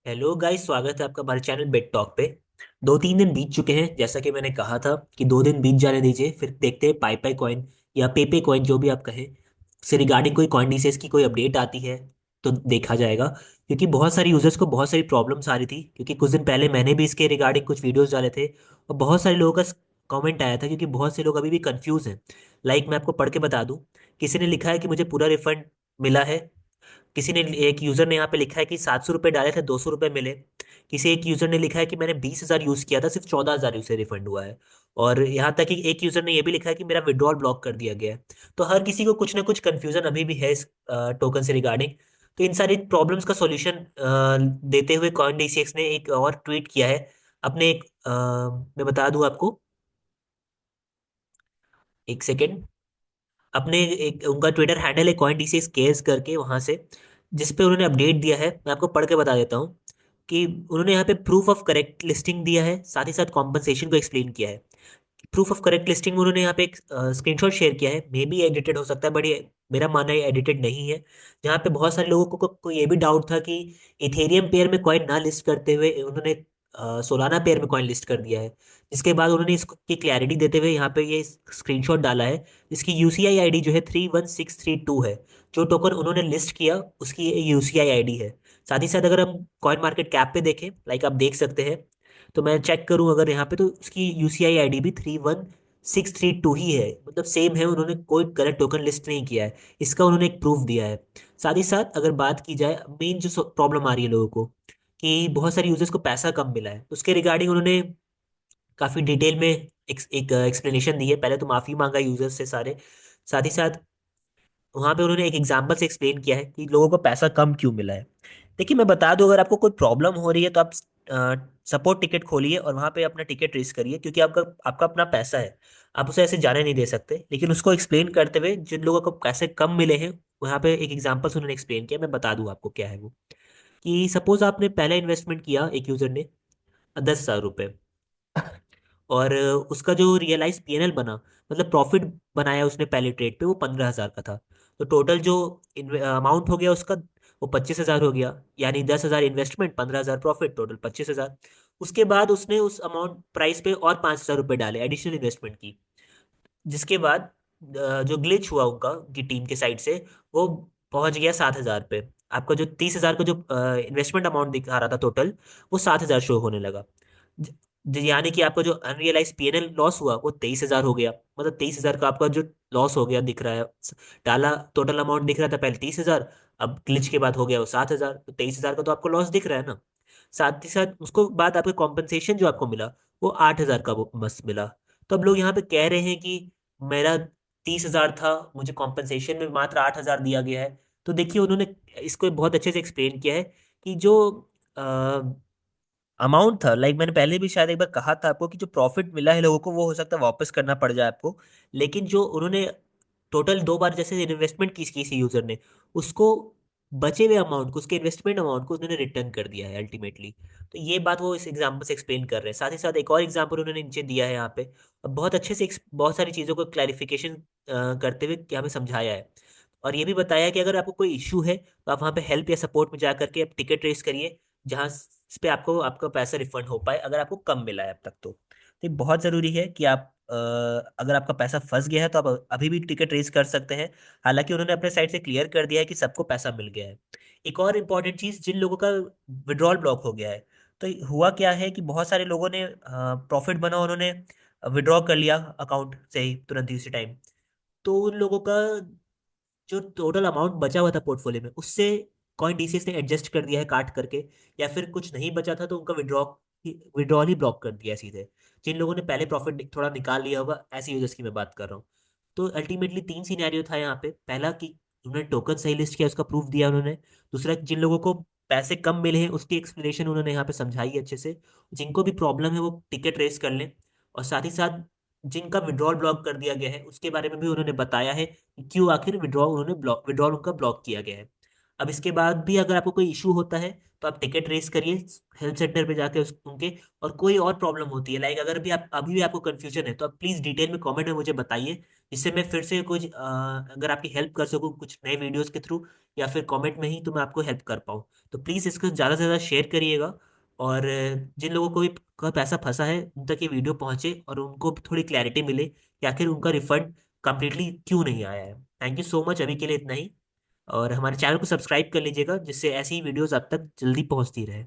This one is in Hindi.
हेलो गाइस, स्वागत है आपका हमारे चैनल बेट टॉक पे। 2-3 दिन बीत चुके हैं, जैसा कि मैंने कहा था कि 2 दिन बीत जाने दीजिए, फिर देखते हैं पाई पाई कॉइन या पेपे कॉइन जो भी आप कहें से रिगार्डिंग कोई कॉइन डीसेस की कोई अपडेट आती है तो देखा जाएगा। क्योंकि बहुत सारे यूजर्स को बहुत सारी प्रॉब्लम्स आ रही थी, क्योंकि कुछ दिन पहले मैंने भी इसके रिगार्डिंग कुछ वीडियोस डाले थे और बहुत सारे लोगों का कमेंट आया था, क्योंकि बहुत से लोग अभी भी कंफ्यूज हैं। मैं आपको पढ़ के बता दूं। किसी ने लिखा है कि मुझे पूरा रिफंड मिला है। किसी ने, एक यूजर ने यहाँ पे लिखा है कि 700 रुपये डाले थे, 200 रुपये मिले। किसी एक यूजर ने लिखा है कि मैंने 20,000 यूज किया था, सिर्फ 14,000 उसे रिफंड हुआ है। और यहाँ तक कि एक यूजर ने ये भी लिखा है कि मेरा विड्रॉल ब्लॉक कर दिया गया है। तो हर किसी को कुछ ना कुछ कंफ्यूजन अभी भी है इस टोकन से रिगार्डिंग। तो इन सारी प्रॉब्लम्स का सॉल्यूशन देते हुए कॉइन डीसीएक्स ने एक और ट्वीट किया है। अपने एक मैं बता दूं आपको, एक सेकेंड। अपने एक उनका ट्विटर हैंडल है कॉइन डीसीएक्स केयर्स करके, वहां से जिस पे उन्होंने अपडेट दिया है, मैं आपको पढ़ के बता देता हूँ कि उन्होंने यहाँ पे प्रूफ ऑफ करेक्ट लिस्टिंग दिया है, साथ ही साथ कॉम्पनसेशन को एक्सप्लेन किया है। प्रूफ ऑफ करेक्ट लिस्टिंग उन्होंने यहाँ पे एक स्क्रीनशॉट शेयर किया है, मे बी एडिटेड हो सकता है, बट ये मेरा मानना है एडिटेड नहीं है। जहाँ पे बहुत सारे लोगों को ये भी डाउट था कि इथेरियम पेयर में कॉइन ना लिस्ट करते हुए उन्होंने सोलाना पेयर में कॉइन लिस्ट कर दिया है। जिसके बाद उन्होंने इसकी क्लैरिटी देते हुए यहाँ पे ये स्क्रीनशॉट डाला है। इसकी यूसीआई आईडी जो है 31632 है। जो टोकन उन्होंने लिस्ट किया उसकी ये यूसीआई आईडी है। साथ ही साथ अगर हम कॉइन मार्केट कैप पे देखें, आप देख सकते हैं, तो मैं चेक करूं अगर यहाँ पे, तो उसकी यूसीआई आईडी भी 31632 ही है, मतलब सेम है। उन्होंने कोई गलत टोकन लिस्ट नहीं किया है। इसका उन्होंने एक प्रूफ दिया है। साथ ही साथ अगर बात की जाए मेन जो प्रॉब्लम आ रही है लोगों को, कि बहुत सारे यूजर्स को पैसा कम मिला है, उसके रिगार्डिंग उन्होंने काफी डिटेल में एक एक्सप्लेनेशन दी है। पहले तो माफी मांगा यूजर्स से सारे। साथ ही साथ वहां पे उन्होंने एक एग्जांपल से एक्सप्लेन किया है कि लोगों को पैसा कम क्यों मिला है। देखिए, मैं बता दूं, अगर आपको कोई प्रॉब्लम हो रही है तो आप सपोर्ट टिकट खोलिए और वहां पे अपना टिकट रेस करिए, क्योंकि आपका आपका अपना पैसा है। आप उसे ऐसे जाने नहीं दे सकते। लेकिन उसको एक्सप्लेन करते हुए जिन लोगों को पैसे कम मिले हैं, वहां पे एक एग्जांपल से उन्होंने एक्सप्लेन किया। मैं बता दूं आपको क्या है वो, कि सपोज आपने पहले इन्वेस्टमेंट किया, एक यूजर ने 10,000 रुपये, और उसका जो रियलाइज पीएनएल बना, मतलब प्रॉफिट बनाया उसने पहले ट्रेड पे, वो 15,000 का था। तो टोटल जो अमाउंट हो गया उसका, वो 25,000 हो गया। यानी 10,000 इन्वेस्टमेंट, 15,000 प्रॉफिट, टोटल 25,000। उसके बाद उसने उस अमाउंट प्राइस पे और 5,000 रुपये डाले, एडिशनल इन्वेस्टमेंट की। जिसके बाद जो ग्लिच हुआ उनका, उनकी टीम के साइड से, वो पहुंच गया 7,000 पे। आपका जो 30,000 का जो इन्वेस्टमेंट अमाउंट दिखा रहा था टोटल, वो 7,000 शो होने लगा। ज- यानी कि आपका जो अनरियलाइज पीएनएल लॉस हुआ वो 23,000 हो गया। मतलब 23,000 का आपका जो लॉस हो गया दिख रहा है। डाला टोटल अमाउंट दिख रहा था पहले 30,000, अब ग्लिच के बाद हो गया वो 7,000, तो 23,000 का तो आपको लॉस दिख रहा है ना। साथ ही साथ उसको बाद आपका कॉम्पनसेशन जो आपको मिला, वो 8,000 का वो मस्त मिला। तो अब लोग यहाँ पे कह रहे हैं कि मेरा 30,000 था, मुझे कॉम्पनसेशन में मात्र 8,000 दिया गया है। तो देखिए, उन्होंने इसको बहुत अच्छे से एक्सप्लेन किया है कि जो अमाउंट था, मैंने पहले भी शायद एक बार कहा था आपको, कि जो प्रॉफिट मिला है लोगों को वो हो सकता है वापस करना पड़ जाए आपको। लेकिन जो उन्होंने टोटल 2 बार जैसे इन्वेस्टमेंट की किसी यूजर ने, उसको बचे हुए अमाउंट को, उसके इन्वेस्टमेंट अमाउंट को उन्होंने रिटर्न कर दिया है अल्टीमेटली। तो ये बात वो इस एग्जाम्पल से एक्सप्लेन कर रहे हैं। साथ ही साथ एक और एग्जाम्पल उन्होंने नीचे दिया है यहाँ पे, और बहुत अच्छे से बहुत सारी चीज़ों को क्लैरिफिकेशन करते हुए यहाँ पे समझाया है। और ये भी बताया कि अगर आपको कोई इशू है तो आप वहाँ पे हेल्प या सपोर्ट में जा करके आप टिकट रेस करिए, जहाँ इस पे आपको आपका पैसा रिफंड हो पाए, अगर आपको कम मिला है अब तक तो ये बहुत ज़रूरी है कि आप अगर आपका पैसा फंस गया है तो आप अभी भी टिकट रेज कर सकते हैं। हालांकि उन्होंने अपने साइड से क्लियर कर दिया है कि सबको पैसा मिल गया है। एक और इम्पॉर्टेंट चीज़, जिन लोगों का विड्रॉल ब्लॉक हो गया है, तो हुआ क्या है कि बहुत सारे लोगों ने प्रॉफिट बना, उन्होंने विड्रॉ कर लिया अकाउंट से ही तुरंत ही उसी टाइम। तो उन लोगों का जो टोटल अमाउंट बचा हुआ था पोर्टफोलियो में, उससे कॉइन डीसीएस ने एडजस्ट कर दिया है काट करके, या फिर कुछ नहीं बचा था तो उनका विड्रॉल ही ब्लॉक कर दिया है सीधे। जिन लोगों ने पहले प्रॉफिट थोड़ा निकाल लिया होगा, ऐसे यूजर्स की मैं बात कर रहा हूँ। तो अल्टीमेटली 3 सिनेरियो था यहाँ पे। पहला कि उन्होंने टोकन सही लिस्ट किया, उसका प्रूफ दिया उन्होंने। दूसरा, जिन लोगों को पैसे कम मिले हैं उसकी एक्सप्लेनेशन उन्होंने यहाँ पे समझाई है अच्छे से। जिनको भी प्रॉब्लम है वो टिकट रेस कर लें। और साथ ही साथ जिनका विड्रॉल ब्लॉक कर दिया गया है उसके बारे में भी उन्होंने बताया है कि क्यों आखिर विड्रॉल उनका ब्लॉक किया गया है। अब इसके बाद भी अगर आपको कोई इशू होता है तो आप टिकट रेस करिए हेल्प सेंटर पे जाके उनके। और कोई और प्रॉब्लम होती है, अगर भी आप अभी भी आपको कंफ्यूजन है, तो आप प्लीज़ डिटेल में कमेंट में मुझे बताइए, जिससे मैं फिर से कुछ अगर आपकी हेल्प कर सकूं कुछ नए वीडियोस के थ्रू, या फिर कमेंट में ही तो मैं आपको हेल्प कर पाऊँ। तो प्लीज़ इसको ज़्यादा से ज़्यादा शेयर करिएगा, और जिन लोगों को भी का पैसा फंसा है उन तक ये वीडियो पहुंचे और उनको भी थोड़ी क्लैरिटी मिले कि आखिर उनका रिफंड कंप्लीटली क्यों नहीं आया है। थैंक यू सो मच, अभी के लिए इतना ही। और हमारे चैनल को सब्सक्राइब कर लीजिएगा जिससे ऐसी वीडियोस आप तक जल्दी पहुंचती रहे।